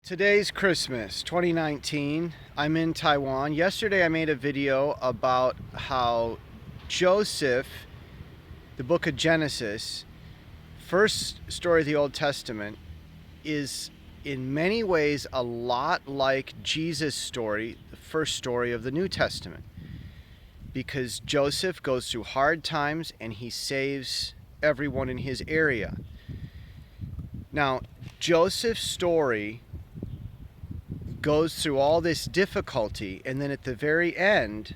Today's Christmas, 2019. I'm in Taiwan. Yesterday I made a video about how Joseph, the book of Genesis, first story of the Old Testament, is in many ways a lot like Jesus' story, the first story of the New Testament. Because Joseph goes through hard times and he saves everyone in his area. Now, Joseph's story goes through all this difficulty, and then at the very end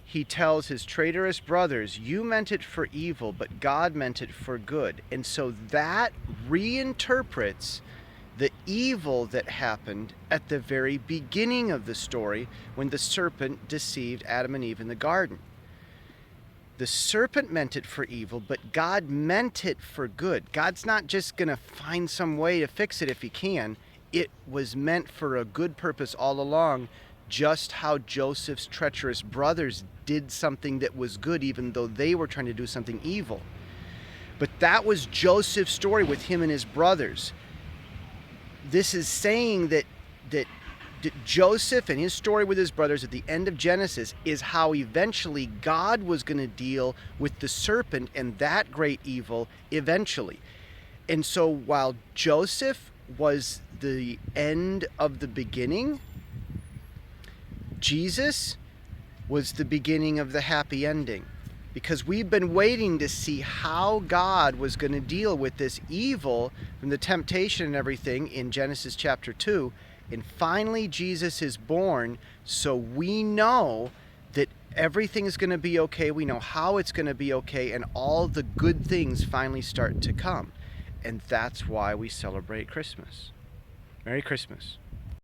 he tells his traitorous brothers, you meant it for evil, but God meant it for good. And so that reinterprets the evil that happened at the very beginning of the story when the serpent deceived Adam and Eve in the garden. The serpent meant it for evil, but God meant it for good. God's not just going to find some way to fix it if he can. It was meant for a good purpose all along, just how Joseph's treacherous brothers did something that was good even though they were trying to do something evil. But that was Joseph's story with him and his brothers. This is saying that Joseph and his story with his brothers at the end of Genesis is how eventually God was going to deal with the serpent and that great evil eventually. And so while Joseph was the end of the beginning, Jesus was the beginning of the happy ending. Because we've been waiting to see how God was going to deal with this evil from the temptation and everything in Genesis chapter 2. And finally Jesus is born, so we know that everything is going to be okay. We know how it's going to be okay, and all the good things finally start to come. And that's why we celebrate Christmas. Merry Christmas.